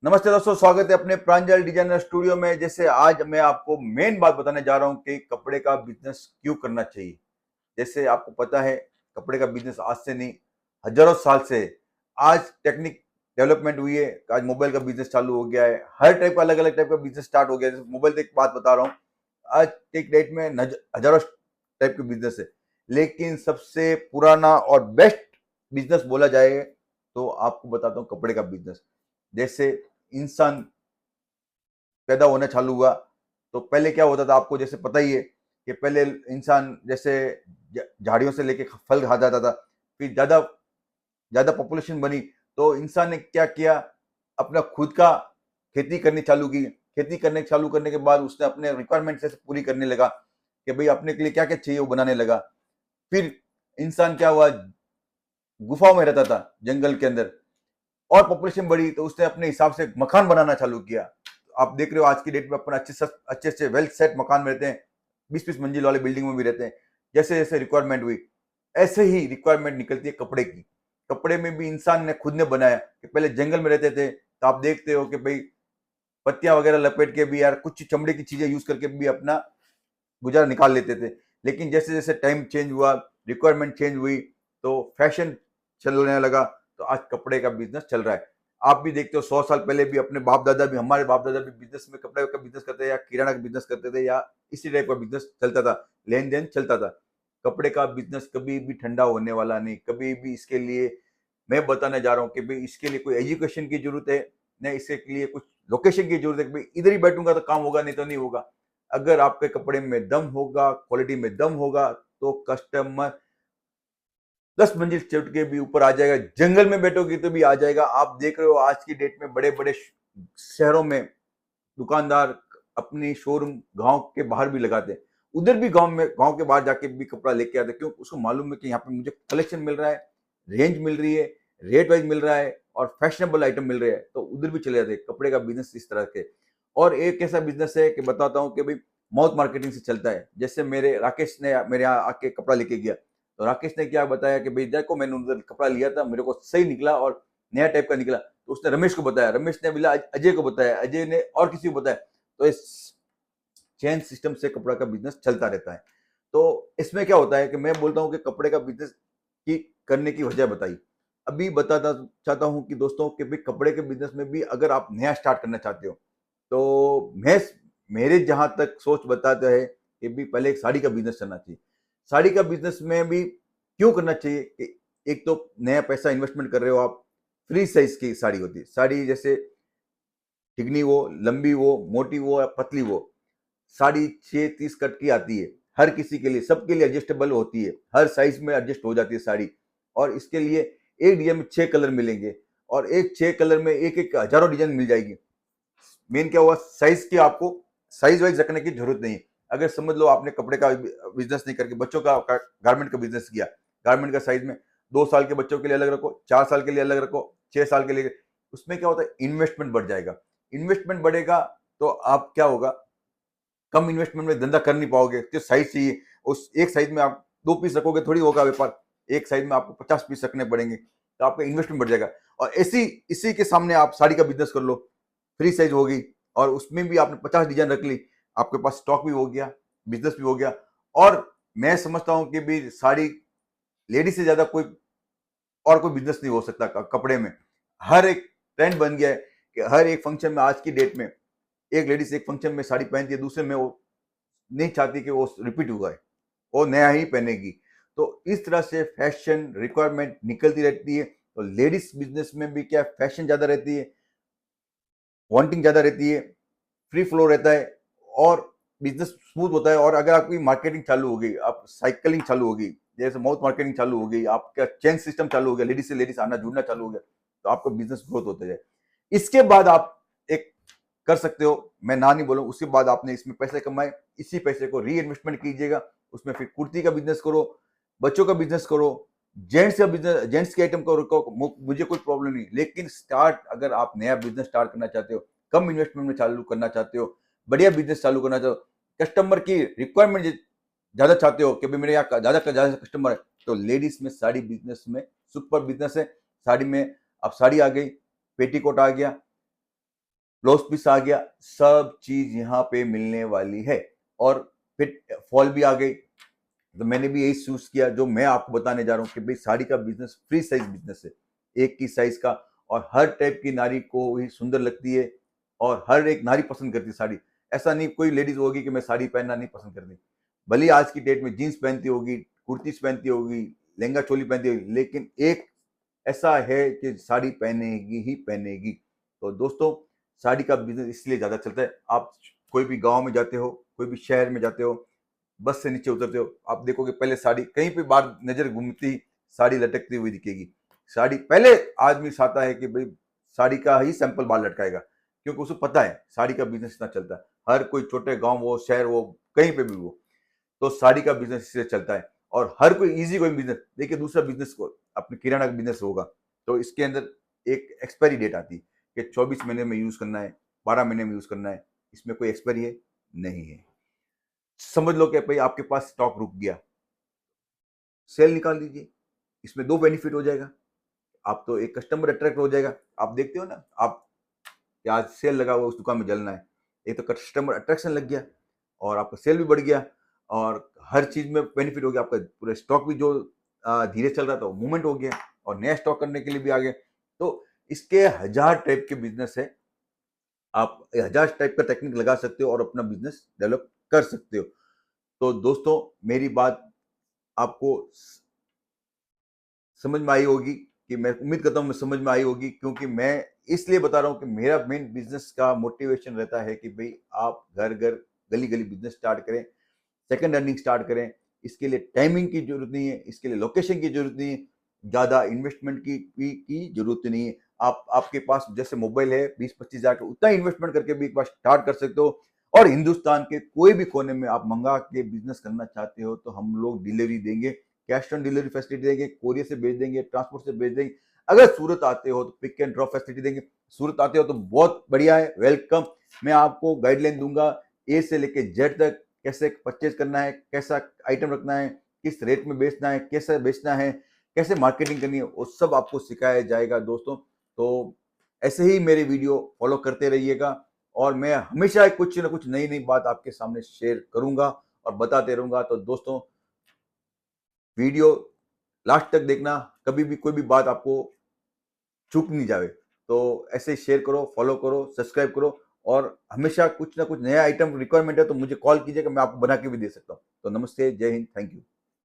नमस्ते दोस्तों, स्वागत है अपने प्रांजल डिजाइनर स्टूडियो में। जैसे आज मैं आपको मेन बात बताने जा रहा हूं कि कपड़े का बिजनेस क्यों करना चाहिए। जैसे आपको पता है, कपड़े का बिजनेस आज से नहीं, हजारों साल से है। आज टेक्निक डेवलपमेंट हुई है, आज मोबाइल का बिजनेस चालू हो गया है, हर टाइप का अलग अलग टाइप का बिजनेस स्टार्ट हो गया है। जैसे मोबाइल की बात बता रहा हूँ, आज एक डेट में हजारों टाइप के बिजनेस है, लेकिन सबसे पुराना और बेस्ट बिजनेस बोला जाए तो आपको बताता हूँ कपड़े का बिजनेस। जैसे इंसान पैदा होना चालू हुआ तो पहले क्या होता था, आपको जैसे पता ही है कि पहले इंसान जैसे झाड़ियों से लेके फल खा जाता था। फिर ज्यादा ज्यादा पॉपुलेशन बनी तो इंसान ने क्या किया, अपना खुद का खेती करनी चालू की। खेती करने चालू करने के बाद उसने अपने रिक्वायरमेंट से पूरी करने लगा कि भाई अपने के लिए क्या क्या चाहिए वो बनाने लगा। फिर इंसान क्या हुआ, गुफाओं में रहता था जंगल के अंदर, और पॉपुलेशन बढ़ी तो उसने अपने हिसाब से मकान बनाना चालू किया। आप देख रहे हो आज की डेट में अपन अच्छे से वेल सेट मकान में रहते हैं, 20-20 मंजिल वाले बिल्डिंग में भी रहते हैं। जैसे जैसे रिक्वायरमेंट हुई, ऐसे ही रिक्वायरमेंट निकलती है कपड़े की। कपड़े में भी इंसान ने खुद ने बनाया कि पहले जंगल में रहते थे तो आप देखते हो कि भाई पत्तियां वगैरह लपेट के भी यार कुछ चमड़े की चीजें यूज करके भी अपना गुजारा निकाल लेते थे। लेकिन जैसे जैसे टाइम चेंज हुआ, रिक्वायरमेंट चेंज हुई, तो फैशन चलने लगा, तो आज कपड़े का बिजनेस चल रहा है। आप भी देखते हो 100 साल पहले भी अपने बाप दादा भी, हमारे बाप दादा भी बिजनेस में कपड़े का बिजनेस करते थे या किराना का बिजनेस करते थे या इसी टाइप का बिजनेस चलता था, लेन देन चलता था। कपड़े का बिजनेस कभी भी ठंडा होने वाला नहीं, कभी भी। इसके लिए मैं बताने जा रहा हूँ कि भाई इसके लिए कोई एजुकेशन की जरूरत है, न इसके लिए कुछ लोकेशन की जरूरत है कि भाई इधर ही बैठूंगा तो काम होगा, नहीं तो नहीं होगा। अगर आपके कपड़े में दम होगा, क्वालिटी में दम होगा, तो कस्टमर 10 मंजिल चढ़ के भी ऊपर आ जाएगा, जंगल में बैठोगे तो भी आ जाएगा। आप देख रहे हो आज की डेट में बड़े बड़े शहरों में दुकानदार अपनी शोरूम गांव के बाहर भी लगाते हैं। उधर भी गांव के बाहर जाके भी कपड़ा लेके आते हैं, क्यों? उसको मालूम है कि यहाँ पे मुझे कलेक्शन मिल रहा है, रेंज मिल रही है, रेट वाइज मिल रहा है और फैशनेबल आइटम मिल रहे हैं, तो उधर भी चले जाते हैं। कपड़े का बिजनेस इस तरह के। और एक ऐसा बिजनेस है कि बताता हूँ कि भाई माउथ मार्केटिंग से चलता है। जैसे मेरे राकेश ने मेरे यहाँ आके कपड़ा लेके गया, तो राकेश ने क्या बताया कि भाई देखो मैंने उधर कपड़ा लिया था, मेरे को सही निकला और नया टाइप का निकला। तो उसने रमेश को बताया, रमेश ने बोला अजय को बताया, अजय ने और किसी को बताया। तो इस चेन सिस्टम से कपड़ा का बिजनेस चलता रहता है। तो इसमें क्या होता है कि मैं बोलता हूँ कि कपड़े का बिजनेस की करने की वजह बताई। अभी बताता चाहता हूँ कि दोस्तों कि भाई कपड़े के बिजनेस में भी अगर आप नया स्टार्ट करना चाहते हो, तो मैं मेरे जहां तक सोच बताता है कि भी पहले एक साड़ी का बिजनेस करना चाहिए। साड़ी का बिजनेस में भी क्यों करना चाहिए कि एक तो नया पैसा इन्वेस्टमेंट कर रहे हो आप। फ्री साइज की साड़ी होती है, साड़ी जैसे चिकनी हो, लंबी हो, मोटी हो या पतली हो, साड़ी 6 30 कट की आती है। हर किसी के लिए, सबके लिए एडजस्टेबल होती है, हर साइज में एडजस्ट हो जाती है साड़ी। और इसके लिए एक डिजाइन में 6 कलर मिलेंगे, और एक 6 कलर में एक एक हजारों डिजाइन मिल जाएगी। मेन क्या हुआ, साइज की आपको साइज वाइज रखने की जरूरत नहीं। अगर समझ लो आपने कपड़े का बिजनेस नहीं करके बच्चों का गारमेंट का बिजनेस किया, गारमेंट का साइज में 2 साल के बच्चों के लिए अलग रखो, 4 साल के लिए अलग रखो, 6 साल के लिए। उसमें क्या होता है, इन्वेस्टमेंट बढ़ जाएगा। इन्वेस्टमेंट बढ़ेगा तो आप क्या होगा, कम इन्वेस्टमेंट में धंधा कर नहीं पाओगे। तो साइज चाहिए, उस एक साइज में आप 2 पीस रखोगे थोड़ी होगा व्यापार, एक साइज में आपको 50 पीस रखने पड़ेंगे, तो आपका इन्वेस्टमेंट बढ़ जाएगा। और इसी के सामने आप साड़ी का बिजनेस कर लो, फ्री साइज होगी और उसमें भी आपने 50 डिजाइन रख ली, आपके पास स्टॉक भी हो गया, बिजनेस भी हो गया। और मैं समझता हूं कि भी साड़ी लेडीज से ज्यादा कोई और कोई बिजनेस नहीं हो सकता कपड़े में। हर एक ट्रेंड बन गया है कि हर एक फंक्शन में आज की डेट में एक लेडीज एक फंक्शन में साड़ी पहनती है, दूसरे में वो नहीं चाहती कि वो रिपीट हुआ है, वो नया ही पहनेगी। तो इस तरह से फैशन रिक्वायरमेंट निकलती रहती है। तो लेडीज बिजनेस में भी क्या, फैशन ज्यादा रहती है, वांटिंग ज्यादा रहती है, फ्री फ्लो रहता है और बिजनेस स्मूथ होता है। और अगर आपकी मार्केटिंग चालू हो गई, आप साइकिलिंग चालू हो गई, जैसे माउथ मार्केटिंग चालू हो गई, आपका चेन सिस्टम चालू हो गया, लेडीज से लेडीज आना जुड़ना चालू हो गया, तो आपका बिजनेस ग्रोथ होता जाए। इसके बाद आप एक कर सकते हो, मैं ना नहीं बोलूँ, उसके बाद आपने इसमें पैसे कमाए, इसी पैसे को री इन्वेस्टमेंट कीजिएगा, उसमें फिर कुर्ती का बिजनेस करो, बच्चों का बिजनेस करो, जेंट्स का बिजनेस, जेंट्स के आइटम को मुझे कोई प्रॉब्लम नहीं। लेकिन स्टार्ट, अगर आप नया बिजनेस स्टार्ट करना चाहते हो, कम इन्वेस्टमेंट में चालू करना चाहते हो, बढ़िया बिजनेस चालू करना चाहते हो, कस्टमर की रिक्वायरमेंट ज्यादा चाहते हो कि भाई मेरे यहाँ ज्यादा कस्टमर है, तो लेडीज में साड़ी बिजनेस में सुपर बिजनेस है। साड़ी में अब साड़ी आ गई, पेटीकोट आ गया, ब्लाउज पीस आ गया, सब चीज यहाँ पे मिलने वाली है। और फिर फॉल भी आ गई, तो मैंने भी यही चूज किया जो मैं आपको बताने जा रहा हूँ कि भाई साड़ी का बिजनेस फ्री साइज बिजनेस है, एक ही साइज का, और हर टाइप की नारी को ही सुंदर लगती है और हर एक नारी पसंद करती है साड़ी। ऐसा नहीं कोई लेडीज होगी कि मैं साड़ी पहनना नहीं पसंद करती, भले आज की डेट में जीन्स पहनती होगी, कुर्तीस पहनती होगी, लहंगा चोली पहनती होगी, लेकिन एक ऐसा है कि साड़ी पहनेगी ही पहनेगी। तो दोस्तों, साड़ी का बिजनेस इसलिए ज्यादा चलता है। आप कोई भी गांव में जाते हो, कोई भी शहर में जाते हो, बस से नीचे उतरते हो, आप देखोगे पहले साड़ी कहीं पे बाहर नजर घूमती, साड़ी लटकती हुई दिखेगी। साड़ी पहले आदमी चाहता है कि भाई साड़ी का ही सैंपल बाल लटकाएगा, क्योंकि उसको पता है साड़ी का बिजनेस इतना चलता है। हर कोई छोटे गांव हो, शहर हो, कहीं पे भी हो, तो साड़ी का बिजनेस इससे चलता है। और हर कोई इजी कोई बिजनेस, देखिए दूसरा बिजनेस को अपने किराना का बिजनेस होगा, तो इसके अंदर एक एक्सपायरी डेट आती है कि 24 महीने में यूज करना है, 12 महीने में यूज करना है। इसमें कोई एक्सपायरी है नहीं है। समझ लो कि भाई आपके पास स्टॉक रुक गया, सेल निकाल दीजिए, इसमें दो बेनिफिट हो जाएगा। आप तो एक कस्टमर अट्रैक्ट हो जाएगा, आप देखते हो ना, आप आज सेल लगा हुआ उस दुकान में जलना है, एक तो कस्टमर अट्रैक्शन लग गया और आपका सेल भी बढ़ गया और हर चीज में बेनिफिट हो गया। आपका पूरा स्टॉक भी जो धीरे चल रहा था वो मूवमेंट हो गया और नया स्टॉक करने के लिए भी आ गया। तो इसके हजार टाइप के बिजनेस है, आप हजार टाइप का टेक्निक लगा सकते हो और अपना बिजनेस डेवलप कर सकते हो। तो दोस्तों, मेरी बात आपको समझ में आई होगी, कि मैं उम्मीद करता हूँ मैं समझ में आई होगी, क्योंकि मैं इसलिए बता रहा हूँ कि मेरा मेन बिजनेस का मोटिवेशन रहता है कि भाई आप घर घर गली गली बिजनेस स्टार्ट करें, सेकंड अर्निंग स्टार्ट करें। इसके लिए टाइमिंग की जरूरत नहीं है, इसके लिए लोकेशन की जरूरत नहीं है, ज्यादा इन्वेस्टमेंट की जरूरत नहीं है। आप आपके पास जैसे मोबाइल है 20-25 हजार का, उतना इन्वेस्टमेंट करके भी एक बार स्टार्ट कर सकते हो। और हिंदुस्तान के कोई भी कोने में आप मंगा के बिजनेस करना चाहते हो तो हम लोग डिलीवरी देंगे, कैश ऑन डिलीवरी फैसिलिटी देंगे, कोरियर से भेज देंगे, ट्रांसपोर्ट से भेज देंगे। अगर सूरत आते हो तो पिक एंड ड्रॉप फैसिलिटी देंगे। सूरत आते हो तो बहुत बढ़िया है, वेलकम। मैं आपको गाइडलाइन दूंगा ए से लेके जेड तक, कैसे परचेज करना है, कैसा आइटम रखना है, किस रेट में बेचना है, कैसे बेचना है, कैसे मार्केटिंग करनी है, वो सब आपको सिखाया जाएगा दोस्तों। तो ऐसे ही मेरे वीडियो फॉलो करते रहिएगा और मैं हमेशा कुछ ना कुछ नई नई बात आपके सामने शेयर करूंगा और बताते रहूंगा। तो दोस्तों, वीडियो लास्ट तक देखना, कभी भी कोई भी बात आपको चूक नहीं जाए। तो ऐसे शेयर करो, फॉलो करो, सब्सक्राइब करो, और हमेशा कुछ ना कुछ नया आइटम रिक्वायरमेंट है तो मुझे कॉल कीजिएगा, मैं आपको बना के भी दे सकता हूँ। तो नमस्ते, जय हिंद, थैंक यू।